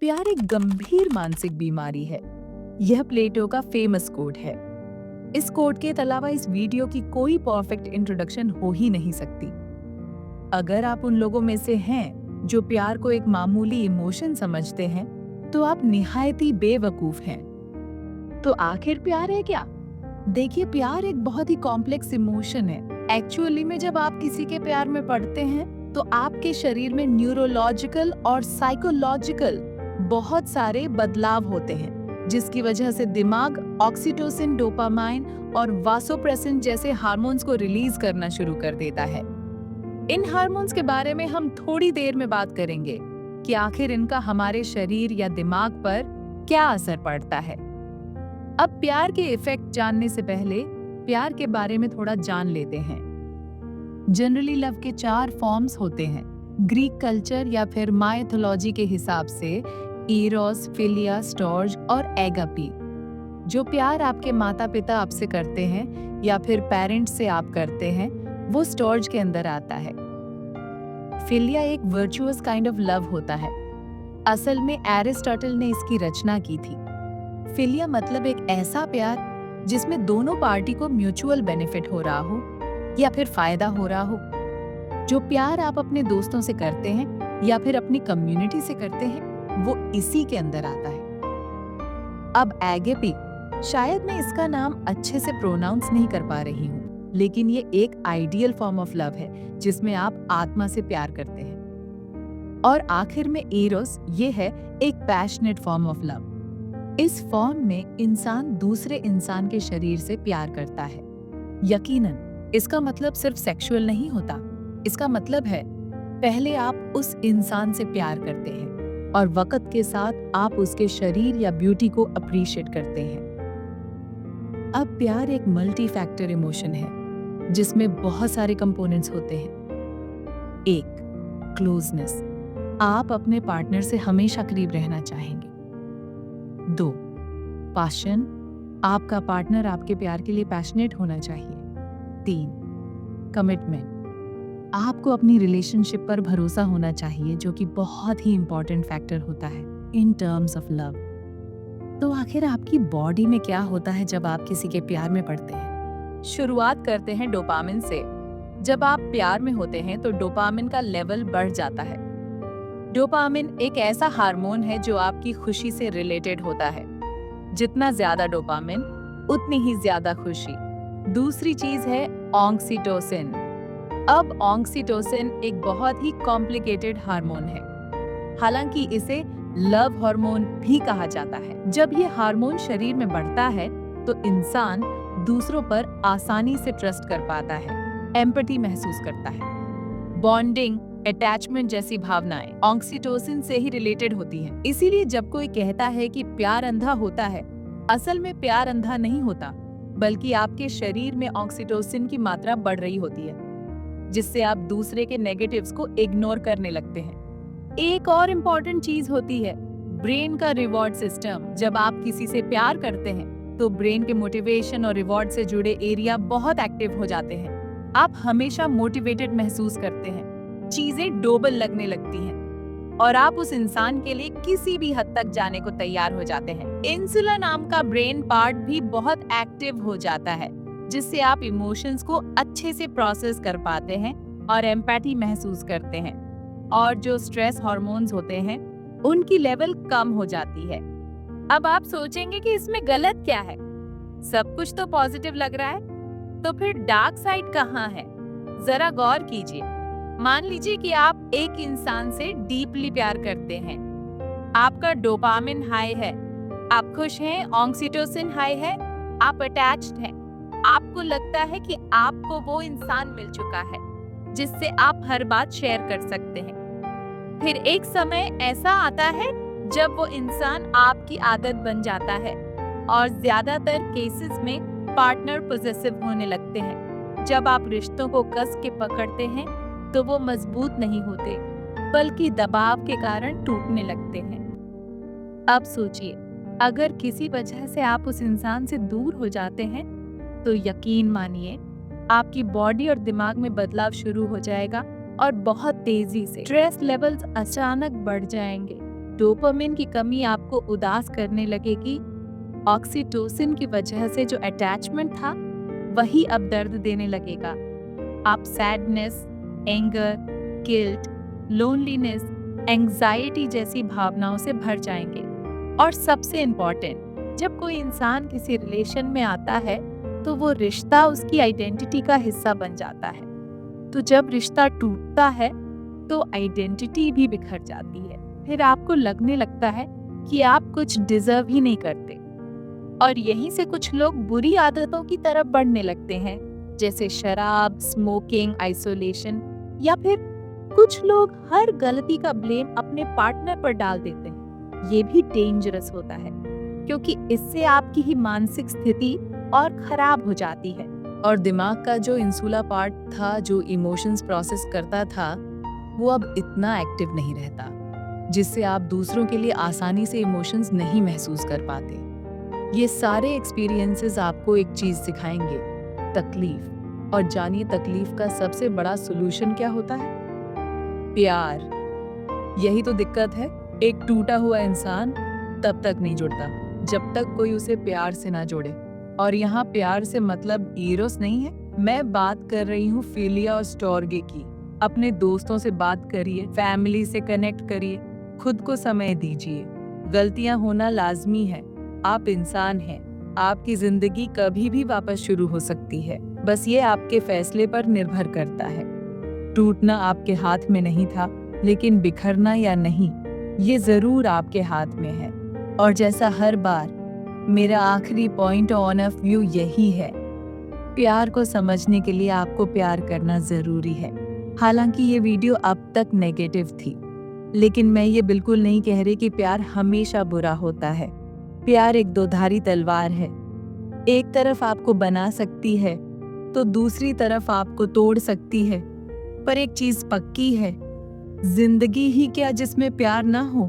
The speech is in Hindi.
प्यार एक गंभीर मानसिक बीमारी है। यह प्लेटो का फेमस कोट है। इस कोट के अलावा इस वीडियो की कोई परफेक्ट इंट्रोडक्शन हो ही नहीं सकती। अगर आप उन लोगों में से हैं जो प्यार को एक मामूली इमोशन समझते हैं, तो आप निहायत ही बेवकूफ हैं। तो आखिर प्यार है क्या? देखिए, प्यार एक बहुत ही कॉम्प्लेक्स इमोशन है। एक्चुअली में जब आप किसी के प्यार में पड़ते हैं, तो आपके शरीर में न्यूरोलॉजिकल और साइकोलॉजिकल बहुत सारे बदलाव होते हैं, जिसकी वजह से दिमाग ऑक्सीटोसिन, डोपामाइन और वासोप्रेसिन जैसे हार्मोन्स को रिलीज करना शुरू कर देता है। इन हार्मोन्स के बारे में हम थोड़ी देर में बात करेंगे कि आखिर इनका हमारे शरीर या दिमाग पर क्या असर पड़ता है। अब प्यार के इफेक्ट जानने से पहले प्यार के बारे में थोड़ा जान लेते हैं। जनरली लव के 4 फॉर्म्स होते हैं। ग्रीक कल्चर या फिर माइथोलॉजी के हिसाब से इरोस, फिलिया, स्टोर्ज और एगापी। जो प्यार आपके माता पिता आपसे करते हैं या फिर पेरेंट्स से आप करते हैं, वो स्टोर्ज के अंदर आता है। फिलिया एक वर्चुअस काइंड ऑफ लव होता है। असल में एरिस्टोटल ने इसकी रचना की थी। फिलिया मतलब एक ऐसा प्यार जिसमें दोनों पार्टी को म्यूचुअल बेनिफिट हो रहा हो या फिर फायदा हो रहा हो। जो प्यार आप अपने दोस्तों से करते हैं या फिर अपनी कम्युनिटी से करते हैं, वो इसी के अंदर आता है। अब एगेपी, शायद मैं इसका नाम अच्छे से प्रोनाउंस नहीं कर पा रही हूँ, लेकिन ये एक आइडियल फॉर्म ऑफ लव है जिसमें आप आत्मा से प्यार करते हैं। और आखिर में एरोस, ये है एक पैशनेट फॉर्म ऑफ लव। इस फॉर्म में इंसान दूसरे इंसान के शरीर से प्यार करता है। यकीनन इसका मतलब सिर्फ सेक्सुअल नहीं होता। इसका मतलब है पहले आप उस इंसान से प्यार करते हैं और वक्त के साथ आप उसके शरीर या ब्यूटी को अप्रिशिएट करते हैं। अब प्यार एक मल्टी फैक्टर इमोशन है जिसमें बहुत सारे कंपोनेंट्स होते हैं। 1. क्लोजनेस, आप अपने पार्टनर से हमेशा करीब रहना चाहेंगे। 2. पैशन, आपका पार्टनर आपके प्यार के लिए पैशनेट होना चाहिए। 3. कमिटमेंट, आपको अपनी रिलेशनशिप पर भरोसा होना चाहिए, जो कि बहुत ही इंपॉर्टेंट फैक्टर होता है इन टर्म्स ऑफ लव। तो आखिर आपकी बॉडी में क्या होता है जब आप किसी के प्यार में पड़ते हैं? शुरुआत करते हैं डोपामिन से। जब आप प्यार में होते हैं तो डोपामिन का लेवल बढ़ जाता है। डोपामिन एक ऐसा हार्मोन है जो आपकी खुशी से रिलेटेड होता है। जितना ज्यादा डोपामिन, उतनी ही ज्यादा खुशी। दूसरी चीज है ऑक्सीटोसिन। अब ऑक्सीटोसिन एक बहुत ही कॉम्प्लिकेटेड हार्मोन है, हालांकि इसे लव हार्मोन भी कहा जाता है। जब ये हार्मोन शरीर में बढ़ता है तो इंसान दूसरों पर आसानी से ट्रस्ट कर पाता है, एम्पैथी महसूस करता है। बॉन्डिंग, अटैचमेंट जैसी भावनाएं ऑक्सीटोसिन से ही रिलेटेड होती हैं। इसीलिए जब कोई कहता है कि प्यार अंधा होता है, असल में प्यार अंधा नहीं होता, बल्कि आपके शरीर में ऑक्सीटोसिन की मात्रा बढ़ रही होती है, जिससे आप दूसरे के नेगेटिव्स को इग्नोर करने लगते हैं। एक और इम्पॉर्टेंट चीज होती है ब्रेन का रिवॉर्ड सिस्टम। जब आप किसी से प्यार करते हैं तो ब्रेन के मोटिवेशन और रिवॉर्ड से जुड़े एरिया बहुत एक्टिव हो जाते हैं। आप हमेशा मोटिवेटेड महसूस करते हैं, चीजें डोबल लगने लगती हैं और आप उस इंसान के लिए किसी भी हद तक जाने को तैयार हो जाते हैं। इंसुला नाम का ब्रेन पार्ट भी बहुत एक्टिव हो जाता है, जिससे आप इमोशंस को अच्छे से प्रोसेस कर पाते हैं और एम्पैथी महसूस करते हैं। और जो स्ट्रेस हार्मोन्स होते हैं, उनकी लेवल कम हो जाती है। अब आप सोचेंगे कि इसमें गलत क्या है? सब कुछ तो पॉजिटिव लग रहा है, तो फिर डार्क साइड कहाँ है? जरा गौर कीजिए। मान लीजिए कि आप एक इंसान से डीपली प्यार करते हैं। आपका डोपामिन हाई है, आप खुश हैं, ऑक्सीटोसिन हाई है, आप अटैच्ड हैं। आपको लगता है कि आपको वो इंसान मिल चुका है जिससे आप हर बात शेयर कर सकते हैं। फिर एक समय ऐसा आता है जब वो इंसान आपकी आदत बन जाता है और ज्यादातर केसेस में पार्टनर पॉसेसिव होने लगते हैं। जब आप रिश्तों को कस के पकड़ते हैं तो वो मजबूत नहीं होते, बल्कि दबाव के कारण टूटने लगते हैं। अब सोचिए, अगर किसी वजह से आप उस इंसान से दूर हो जाते हैं, तो यकीन मानिए आपकी बॉडी और दिमाग में बदलाव शुरू हो जाएगा और बहुत तेजी से स्ट्रेस लेवल्स अचानक बढ़ जाएंगे। डोपामिन की कमी आपको उदास करने लगेगी। ऑक्सीटोसिन की वजह से जो अटैचमेंट था वही अब दर्द देने लगेगा। आप sadness, anger, guilt, loneliness, anxiety जैसी भावनाओं से भर जाएंगे। और सबसे इम्पोर्टेंट, जब कोई इंसान किसी रिलेशन में आता है तो वो रिश्ता उसकी आइडेंटिटी का हिस्सा बन जाता है। तो जब रिश्ता टूटता है तो आइडेंटिटी भी बिखर जाती है। फिर आपको लगने लगता है कि आप कुछ डिजर्व ही नहीं करते। और यहीं से कुछ लोग बुरी आदतों की तरफ बढ़ने लगते हैं, जैसे शराब, स्मोकिंग, आइसोलेशन, या फिर कुछ लोग हर गलती का ब्लेम अपने पार्टनर पर डाल देते हैं। ये भी डेंजरस होता है, क्योंकि इससे आपकी ही मानसिक स्थिति और खराब हो जाती है। और दिमाग का जो इंसुला पार्ट था, जो इमोशंस प्रोसेस करता था, वो अब इतना एक्टिव नहीं रहता, जिससे आप दूसरों के लिए आसानी से इमोशंस नहीं महसूस कर पाते। ये सारे एक्सपीरियंसेस आपको एक चीज सिखाएंगे, तकलीफ। और जानिए तकलीफ का सबसे बड़ा सॉल्यूशन क्या होता है? प्यार। यही तो दिक्कत है, एक टूटा हुआ इंसान तब तक नहीं जुड़ता जब तक कोई उसे प्यार से ना जोड़े। और यहाँ प्यार से मतलब इरोस नहीं है, मैं बात कर रही हूँ फिलिया और स्टोर्गे की। अपने दोस्तों से बात करिए, फैमिली से कनेक्ट करिए, खुद को समय दीजिए। गलतियां होना लाजमी है, आप इंसान हैं, आपकी जिंदगी कभी भी वापस शुरू हो सकती है। बस ये आपके फैसले पर निर्भर करता है। टूटना आपके हाथ में नहीं था, लेकिन बिखरना या नहीं, ये जरूर आपके हाथ में है। और जैसा हर बार, मेरा आखिरी पॉइंट ऑन ऑफ व्यू यही है, प्यार को समझने के लिए आपको प्यार करना जरूरी है। हालांकि ये वीडियो अब तक नेगेटिव थी, लेकिन मैं ये बिल्कुल नहीं कह रही कि प्यार हमेशा बुरा होता है। प्यार एक दोधारी तलवार है, एक तरफ आपको बना सकती है तो दूसरी तरफ आपको तोड़ सकती है। पर एक चीज पक्की है, जिंदगी ही क्या जिसमें प्यार ना हो।